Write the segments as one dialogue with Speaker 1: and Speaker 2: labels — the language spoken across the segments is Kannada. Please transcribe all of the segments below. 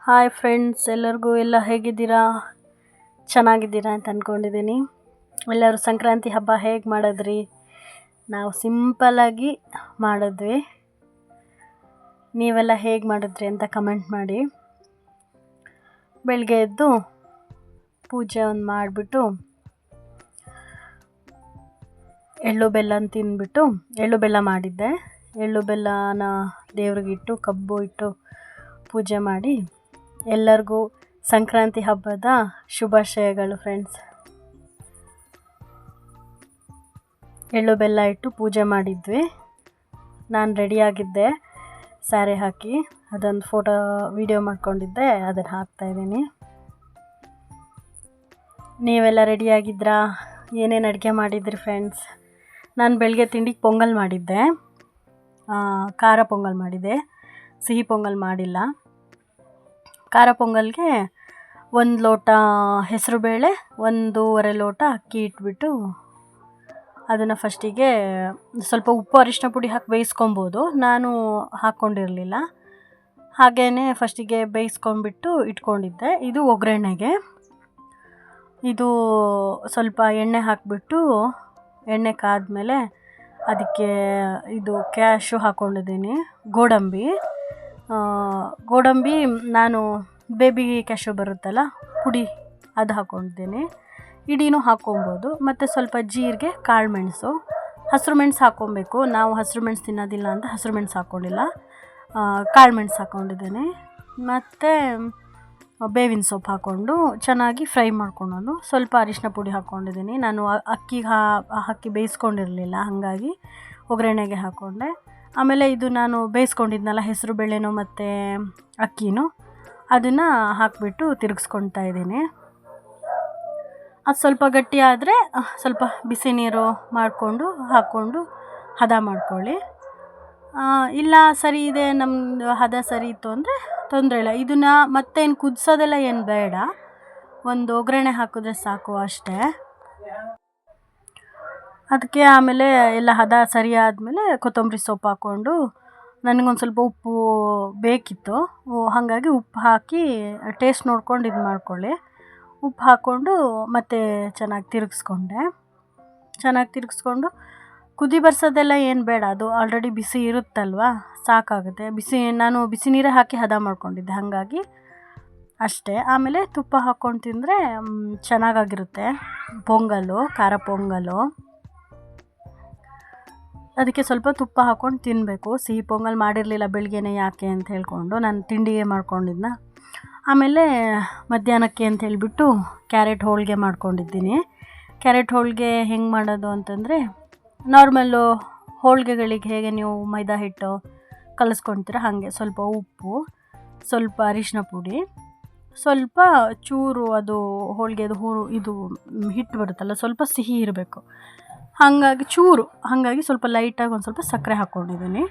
Speaker 1: ಹಾಯ್ ಫ್ರೆಂಡ್ಸ್, ಎಲ್ಲರಿಗೂ ಎಲ್ಲ ಹೇಗಿದ್ದೀರಾ? ಚೆನ್ನಾಗಿದ್ದೀರಾ ಅಂತ ಅಂದ್ಕೊಂಡಿದ್ದೀನಿ. ಎಲ್ಲರೂ ಸಂಕ್ರಾಂತಿ ಹಬ್ಬ ಹೇಗೆ ಮಾಡಿದ್ರಿ? ನಾವು ಸಿಂಪಲ್ಲಾಗಿ ಮಾಡಿದ್ವಿ. ನೀವೆಲ್ಲ ಹೇಗೆ ಮಾಡಿದ್ರಿ ಅಂತ ಕಮೆಂಟ್ ಮಾಡಿ. ಬೆಳಗ್ಗೆ ಎದ್ದು ಪೂಜೆ ಒಂದು ಮಾಡಿಬಿಟ್ಟು ಎಳ್ಳು ಬೆಲ್ಲ ತಿಂದ್ಬಿಟ್ಟು ಎಳ್ಳು ಬೆಲ್ಲ ಮಾಡಿದ್ದೆ. ಎಳ್ಳು ಬೆಲ್ಲನ ದೇವ್ರಿಗಿಟ್ಟು ಕಬ್ಬು ಇಟ್ಟು ಪೂಜೆ ಮಾಡಿ ಎಲ್ಲರಿಗೂ ಸಂಕ್ರಾಂತಿ ಹಬ್ಬದ ಶುಭಾಶಯಗಳು ಫ್ರೆಂಡ್ಸ್. ಎಳ್ಳು ಬೆಲ್ಲ ಇಟ್ಟು ಪೂಜೆ ಮಾಡಿದ್ವಿ. ನಾನು ರೆಡಿಯಾಗಿದ್ದೆ ಸ್ಯಾರಿ ಹಾಕಿ, ಅದೊಂದು ವಿಡಿಯೋ ಮಾಡ್ಕೊಂಡಿದ್ದೆ, ಅದನ್ನು ಹಾಕ್ತಾಯಿದ್ದೀನಿ. ನೀವೆಲ್ಲ ರೆಡಿಯಾಗಿದ್ರಾ? ಏನೇನು ಅಡುಗೆ ಮಾಡಿದ್ರಿ ಫ್ರೆಂಡ್ಸ್? ನಾನು ಬೆಳಗ್ಗೆ ತಿಂಡಿಗೆ ಪೊಂಗಲ್ ಮಾಡಿದ್ದೆ, ಖಾರ ಪೊಂಗಲ್ ಮಾಡಿದ್ದೆ, ಸಿಹಿ ಪೊಂಗಲ್ ಮಾಡಿಲ್ಲ. ಖಾರ ಪೊಂಗಲ್ಗೆ 1 ಲೋಟ ಹೆಸರುಬೇಳೆ, 1.5 ಲೋಟ ಅಕ್ಕಿ ಇಟ್ಬಿಟ್ಟು ಅದನ್ನು ಫಸ್ಟಿಗೆ ಸ್ವಲ್ಪ ಉಪ್ಪು ಅರಿಶಿನ ಪುಡಿ ಹಾಕಿ ಬೇಯಿಸ್ಕೊಬೋದು. ನಾನು ಹಾಕ್ಕೊಂಡಿರಲಿಲ್ಲ, ಹಾಗೇ ಫಸ್ಟಿಗೆ ಬೇಯಿಸ್ಕೊಂಡ್ಬಿಟ್ಟು ಇಟ್ಕೊಂಡಿದ್ದೆ. ಇದು ಒಗ್ಗರಣೆಗೆ. ಇದು ಸ್ವಲ್ಪ ಎಣ್ಣೆ ಹಾಕಿಬಿಟ್ಟು ಎಣ್ಣೆ ಕಾದ್ಮೇಲೆ ಅದಕ್ಕೆ ಇದು ಕ್ಯಾಶು ಹಾಕ್ಕೊಂಡಿದ್ದೀನಿ, ಗೋಡಂಬಿ ನಾನು ಬೇಬಿ ಕ್ಯಾಶು ಬರುತ್ತಲ್ಲ ಪುಡಿ, ಅದು ಹಾಕ್ಕೊಂಡಿದ್ದೀನಿ. ಇಡೀನೂ ಹಾಕ್ಕೊಬೋದು. ಮತ್ತು ಸ್ವಲ್ಪ ಜೀರಿಗೆ, ಕಾಳುಮೆಣಸು, ಹಸಿರು ಮೆಣಸು ಹಾಕ್ಕೊಬೇಕು. ನಾವು ಹಸಿರು ಮೆಣಸು ತಿನ್ನೋದಿಲ್ಲ ಅಂತ ಹಸಿರು ಮೆಣಸು ಹಾಕ್ಕೊಂಡಿಲ್ಲ, ಕಾಳುಮೆಣಸು ಹಾಕ್ಕೊಂಡಿದ್ದೀನಿ. ಮತ್ತು ಬೇವಿನ ಸೊಪ್ಪು ಹಾಕ್ಕೊಂಡು ಚೆನ್ನಾಗಿ ಫ್ರೈ ಮಾಡ್ಕೊಳೋದು. ಸ್ವಲ್ಪ ಅರಿಶಿನ ಪುಡಿ ಹಾಕ್ಕೊಂಡಿದ್ದೀನಿ. ನಾನು ಅಕ್ಕಿಗೆ ಹಾಕಿ ಬೇಯಿಸ್ಕೊಂಡಿರಲಿಲ್ಲ, ಹಾಗಾಗಿ ಒಗ್ಗರಣೆಗೆ ಹಾಕ್ಕೊಂಡೆ. ಆಮೇಲೆ ಇದು ನಾನು ಬೇಯಿಸ್ಕೊಂಡಿದ್ನಲ್ಲ ಹೆಸರು ಬೇಳೆನೂ ಮತ್ತು ಅಕ್ಕಿನೂ, ಅದನ್ನು ಹಾಕಿಬಿಟ್ಟು ತಿರುಗಿಸ್ಕೊಳ್ತಾ ಇದ್ದೀನಿ. ಅದು ಸ್ವಲ್ಪ ಗಟ್ಟಿ ಆದರೆ ಸ್ವಲ್ಪ ಬಿಸಿ ನೀರು ಮಾಡಿಕೊಂಡು ಹಾಕ್ಕೊಂಡು ಹದ ಮಾಡ್ಕೊಳ್ಳಿ. ಇಲ್ಲ ಸರಿ ಇದೆ, ನಮ್ಮದು ಹದ ಸರಿ ಇತ್ತು ಅಂದರೆ ತೊಂದರೆ ಇಲ್ಲ. ಇದನ್ನು ಮತ್ತೇನು ಕುದಿಸೋದೆಲ್ಲ ಏನು ಬೇಡ, ಒಂದು ಒಗ್ಗರಣೆ ಹಾಕಿದ್ರೆ ಸಾಕು ಅಷ್ಟೇ. ಅದಕ್ಕೆ ಆಮೇಲೆ ಎಲ್ಲ ಹದ ಸರಿ ಆದಮೇಲೆ ಕೊತ್ತಂಬರಿ ಸೊಪ್ಪು ಹಾಕ್ಕೊಂಡು, ನನಗೊಂದು ಸ್ವಲ್ಪ ಉಪ್ಪು ಬೇಕಿತ್ತು, ಹಾಗಾಗಿ ಉಪ್ಪು ಹಾಕಿ ಟೇಸ್ಟ್ ನೋಡ್ಕೊಂಡು ಇದು ಮಾಡ್ಕೊಳ್ಳಿ. ಉಪ್ಪು ಹಾಕ್ಕೊಂಡು ಮತ್ತೆ ಚೆನ್ನಾಗಿ ತಿರುಗಿಸ್ಕೊಂಡು ಕುದಿ ಬರ್ಸೋದೆಲ್ಲ ಏನು ಬೇಡ, ಅದು ಆಲ್ರೆಡಿ ಬಿಸಿ ಇರುತ್ತಲ್ವ, ಸಾಕಾಗುತ್ತೆ. ನಾನು ಬಿಸಿ ನೀರೇ ಹಾಕಿ ಹದ ಮಾಡ್ಕೊಂಡಿದ್ದೆ, ಹಾಗಾಗಿ ಅಷ್ಟೇ. ಆಮೇಲೆ ತುಪ್ಪ ಹಾಕ್ಕೊಂಡು ತಿಂದರೆ ಚೆನ್ನಾಗಿರುತ್ತೆ ಪೊಂಗಲ್ಲು, ಖಾರ ಪೊಂಗಲ್ಲು. ಅದಕ್ಕೆ ಸ್ವಲ್ಪ ತುಪ್ಪ ಹಾಕ್ಕೊಂಡು ತಿನ್ನಬೇಕು. ಸಿಹಿ ಪೊಂಗಲ್ ಮಾಡಿರಲಿಲ್ಲ ಬೆಳಗ್ಗೆನೇ, ಯಾಕೆ ಅಂತ ಹೇಳ್ಕೊಂಡು ನಾನು ತಿಂಡಿಗೆ ಮಾಡ್ಕೊಂಡಿದ್ನ. ಆಮೇಲೆ ಮಧ್ಯಾಹ್ನಕ್ಕೆ ಅಂತ ಹೇಳಿಬಿಟ್ಟು ಕ್ಯಾರೆಟ್ ಹೋಳಿಗೆ ಮಾಡ್ಕೊಂಡಿದ್ದೀನಿ. ಕ್ಯಾರೆಟ್ ಹೋಳಿಗೆ ಹೆಂಗೆ ಮಾಡೋದು ಅಂತಂದರೆ, ನಾರ್ಮಲ್ಲು ಹೋಳಿಗೆಗಳಿಗೆ ಹೇಗೆ ನೀವು ಮೈದಾ ಹಿಟ್ಟು ಕಲಿಸ್ಕೊಳ್ತೀರ ಹಾಗೆ ಸ್ವಲ್ಪ ಉಪ್ಪು, ಸ್ವಲ್ಪ ಅರಿಶಿನ ಪುಡಿ, ಸ್ವಲ್ಪ ಚೂರು ಅದು ಹೋಳಿಗೆದು ಇದು ಹಿಟ್ಟು ಬರುತ್ತಲ್ಲ ಸ್ವಲ್ಪ ಸಿಹಿ ಇರಬೇಕು, ಹಾಗಾಗಿ ಸ್ವಲ್ಪ ಲೈಟಾಗಿ ಒಂದು ಸ್ವಲ್ಪ ಸಕ್ಕರೆ ಹಾಕ್ಕೊಂಡಿದ್ದೀನಿ.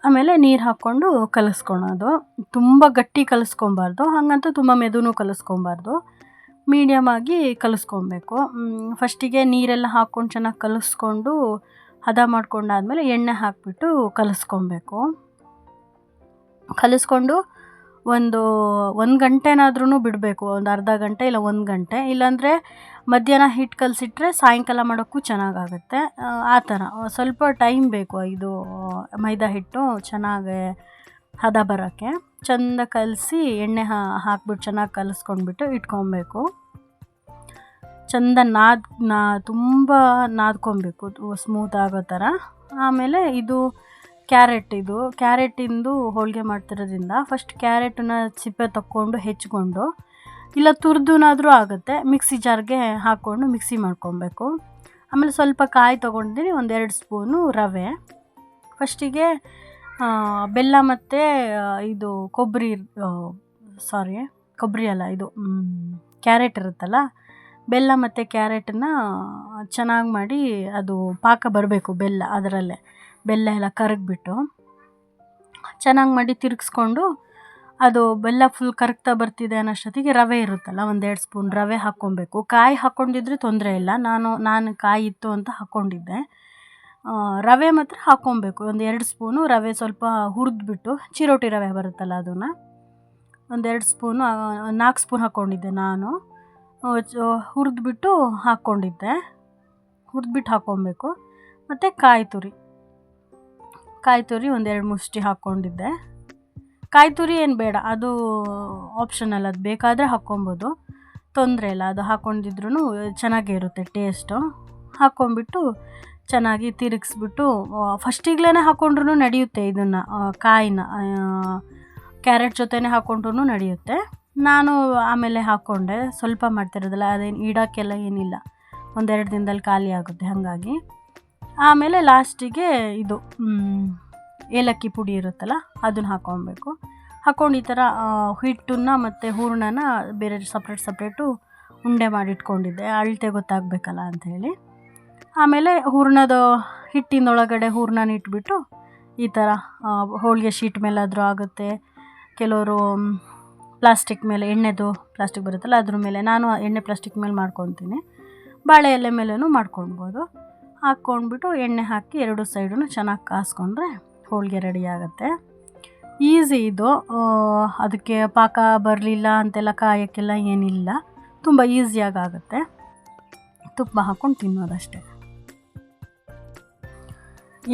Speaker 1: ಆಮೇಲೆ ನೀರು ಹಾಕ್ಕೊಂಡು ಕಲಿಸ್ಕೊಳೋದು. ತುಂಬ ಗಟ್ಟಿ ಕಲಿಸ್ಕೊಬಾರ್ದು, ಹಾಗಂತ ತುಂಬ ಮೆದುನೂ ಕಲಿಸ್ಕೊಬಾರ್ದು, ಮೀಡಿಯಮಾಗಿ ಕಲಿಸ್ಕೊಬೇಕು. ಫಸ್ಟಿಗೆ ನೀರೆಲ್ಲ ಹಾಕ್ಕೊಂಡು ಚೆನ್ನಾಗಿ ಕಲಿಸ್ಕೊಂಡು ಹದ ಮಾಡ್ಕೊಂಡಾದ್ಮೇಲೆ ಎಣ್ಣೆ ಹಾಕಿಬಿಟ್ಟು ಕಲಿಸ್ಕೊಂಡು ಒಂದು ಗಂಟೆನಾದ್ರೂ ಬಿಡಬೇಕು, ಒಂದು ಅರ್ಧ ಗಂಟೆ ಇಲ್ಲ 1 ಗಂಟೆ. ಇಲ್ಲಾಂದರೆ ಮಧ್ಯಾಹ್ನ ಹಿಟ್ಟು ಕಲಸಿಟ್ರೆ ಸಾಯಂಕಾಲ ಮಾಡೋಕ್ಕೂ ಚೆನ್ನಾಗಾಗುತ್ತೆ. ಆ ಥರ ಸ್ವಲ್ಪ ಟೈಮ್ ಬೇಕು ಇದು ಮೈದಾ ಹಿಟ್ಟು ಚೆನ್ನಾಗಿ ಹದ ಬರೋಕ್ಕೆ. ಚೆಂದ ಕಲಸಿ ಎಣ್ಣೆ ಹಾಕ್ಬಿಟ್ಟು ಚೆನ್ನಾಗಿ ಕಲಿಸ್ಕೊಂಡ್ಬಿಟ್ಟು ಇಟ್ಕೊಬೇಕು. ಚೆಂದ ತುಂಬ ನಾದ್ಕೊಬೇಕು ಸ್ಮೂತ್ ಆಗೋ ಥರ. ಆಮೇಲೆ ಇದು ಕ್ಯಾರೆಟಿಂದು ಹೋಳಿಗೆ ಮಾಡ್ತಿರೋದ್ರಿಂದ ಫಸ್ಟ್ ಕ್ಯಾರೆಟನ್ನ ಸಿಪ್ಪೆ ತಕ್ಕೊಂಡು ಹೆಚ್ಕೊಂಡು, ಇಲ್ಲ ತುರಿದುನಾದರೂ ಆಗುತ್ತೆ, ಮಿಕ್ಸಿ ಜಾರ್ಗೆ ಹಾಕ್ಕೊಂಡು ಮಿಕ್ಸಿ ಮಾಡ್ಕೊಬೇಕು. ಆಮೇಲೆ ಸ್ವಲ್ಪ ಕಾಯಿ ತೊಗೊಂಡಿದ್ದೀನಿ, 1-2 ಸ್ಪೂನು ರವೆ. ಫಸ್ಟಿಗೆ ಬೆಲ್ಲ ಮತ್ತು ಇದು ಕೊಬ್ಬರಿ ಅಲ್ಲ, ಇದು ಕ್ಯಾರೆಟ್ ಇರುತ್ತಲ್ಲ, ಬೆಲ್ಲ ಮತ್ತು ಕ್ಯಾರೆಟನ್ನು ಚೆನ್ನಾಗಿ ಮಾಡಿ ಅದು ಪಾಕ ಬರಬೇಕು, ಅದರಲ್ಲೇ ಬೆಲ್ಲ ಎಲ್ಲ ಕರಗಿಬಿಟ್ಟು ಚೆನ್ನಾಗಿ ಮಾಡಿ ತಿರುಗಿಸ್ಕೊಂಡು, ಅದು ಬೆಲ್ಲ ಫುಲ್ ಕರಗ್ತಾ ಬರ್ತಿದೆ ಅನ್ನೋಷ್ಟೊತ್ತಿಗೆ ರವೆ ಇರುತ್ತಲ್ಲ 1-2 ಸ್ಪೂನ್ ರವೆ ಹಾಕ್ಕೊಬೇಕು. ಕಾಯಿ ಹಾಕ್ಕೊಂಡಿದ್ರೆ ತೊಂದರೆ ಇಲ್ಲ, ನಾನು ಕಾಯಿ ಇತ್ತು ಅಂತ ಹಾಕ್ಕೊಂಡಿದ್ದೆ. ರವೆ ಮಾತ್ರ ಹಾಕ್ಕೊಬೇಕು. ಒಂದು 2 ಸ್ಪೂನು ರವೆ ಸ್ವಲ್ಪ ಹುರಿದ್ಬಿಟ್ಟು, ಚಿರೋಟಿ ರವೆ ಬರುತ್ತಲ್ಲ ಅದನ್ನು ಒಂದು 2 ಸ್ಪೂನು 4 ಸ್ಪೂನ್ ಹಾಕ್ಕೊಂಡಿದ್ದೆ ನಾನು. ಹುರಿದ್ಬಿಟ್ಟು ಹಾಕ್ಕೊಂಡಿದ್ದೆ. ಹುರಿದ್ಬಿಟ್ಟು ಹಾಕ್ಕೊಬೇಕು. ಮತ್ತು ಕಾಯಿ ತುರಿ ಒಂದು 2 ಮುಷ್ಟಿ ಹಾಕ್ಕೊಂಡಿದ್ದೆ. ಕಾಯಿ ತುರಿ ಏನು ಬೇಡ, ಅದು ಆಪ್ಷನಲ್, ಅದು ಬೇಕಾದರೆ ಹಾಕ್ಕೊಬೋದು, ತೊಂದರೆ ಇಲ್ಲ. ಅದು ಹಾಕ್ಕೊಂಡಿದ್ರೂ ಚೆನ್ನಾಗೇ ಇರುತ್ತೆ ಟೇಸ್ಟು. ಹಾಕ್ಕೊಂಬಿಟ್ಟು ಚೆನ್ನಾಗಿ ತಿರುಗಿಸ್ಬಿಟ್ಟು ಫಸ್ಟಿಗ್ಲೇ ಹಾಕ್ಕೊಂಡ್ರೂ ನಡೆಯುತ್ತೆ ಇದನ್ನು, ಕಾಯಿನ ಕ್ಯಾರೆಟ್ ಜೊತೆನೇ ಹಾಕ್ಕೊಂಡ್ರೂ ನಡೆಯುತ್ತೆ. ನಾನು ಆಮೇಲೆ ಹಾಕ್ಕೊಂಡೆ. ಸ್ವಲ್ಪ ಮಾಡ್ತಿರೋದಲ್ಲ, ಅದೇನು ಇಡೋಕ್ಕೆಲ್ಲ ಏನಿಲ್ಲ, 1-2 ದಿನದಲ್ಲಿ ಖಾಲಿ ಆಗುತ್ತೆ. ಹಾಗಾಗಿ ಆಮೇಲೆ ಲಾಸ್ಟಿಗೆ ಇದು ಏಲಕ್ಕಿ ಪುಡಿ ಇರುತ್ತಲ್ಲ ಅದನ್ನು ಹಾಕ್ಕೊಬೇಕು. ಹಾಕ್ಕೊಂಡು ಈ ಥರ ಹಿಟ್ಟನ್ನು ಮತ್ತು ಹೂರಣನ ಬೇರೆ ಸಪ್ರೇಟು ಉಂಡೆ ಮಾಡಿಟ್ಕೊಂಡಿದ್ದೆ, ಅಳತೆ ಗೊತ್ತಾಗಬೇಕಲ್ಲ ಅಂಥೇಳಿ. ಆಮೇಲೆ ಹಿಟ್ಟಿನೊಳಗಡೆ ಹೂರಣನ ಇಟ್ಬಿಟ್ಟು ಈ ಥರ ಹೋಳಿಗೆ ಶೀಟ್ ಮೇಲಾದರೂ ಆಗುತ್ತೆ, ಕೆಲವರು ಪ್ಲಾಸ್ಟಿಕ್ ಮೇಲೆ, ಎಣ್ಣೆದು ಪ್ಲಾಸ್ಟಿಕ್ ಬರುತ್ತಲ್ಲ ಅದ್ರ ಮೇಲೆ, ನಾನು ಎಣ್ಣೆ ಪ್ಲಾಸ್ಟಿಕ್ ಮೇಲೆ ಮಾಡ್ಕೊತೀನಿ, ಬಾಳೆ ಎಲೆ ಮೇಲೂ ಮಾಡ್ಕೊಳ್ಬೋದು. ಹಾಕ್ಕೊಂಡ್ಬಿಟ್ಟು ಎಣ್ಣೆ ಹಾಕಿ 2 ಸೈಡೂ ಚೆನ್ನಾಗಿ ಕಾಸ್ಕೊಂಡ್ರೆ ಹೋಳಿಗೆ ರೆಡಿ ಆಗುತ್ತೆ. ಈಸಿ ಇದು, ಅದಕ್ಕೆ ಪಾಕ ಬರಲಿಲ್ಲ ಅಂತೆಲ್ಲ ಕಾಯೋಕ್ಕೆಲ್ಲ ಏನಿಲ್ಲ, ತುಂಬ ಈಸಿಯಾಗಿ ಆಗುತ್ತೆ. ತುಪ್ಪ ಹಾಕ್ಕೊಂಡು ತಿನ್ನೋದಷ್ಟೇ.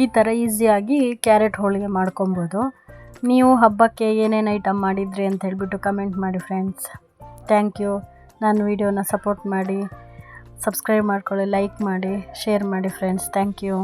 Speaker 1: ಈ ಥರ ಈಸಿಯಾಗಿ ಕ್ಯಾರೆಟ್ ಹೋಳಿಗೆ ಮಾಡ್ಕೊಬೋದು. ನೀವು ಹಬ್ಬಕ್ಕೆ ಏನೇನು ಐಟಮ್ ಮಾಡಿದ್ರಿ ಅಂತ ಹೇಳ್ಬಿಟ್ಟು ಕಮೆಂಟ್ ಮಾಡಿ ಫ್ರೆಂಡ್ಸ್. Thank you. ನನ್ನ ವಿಡಿಯೋನ ಸಪೋರ್ಟ್ ಮಾಡಿ, ಸಬ್ಸ್ಕ್ರೈಬ್ ಮಾಡ್ಕೊಳ್ಳಿ, ಲೈಕ್ ಮಾಡಿ, ಶೇರ್ ಮಾಡಿ ಫ್ರೆಂಡ್ಸ್. Thank you.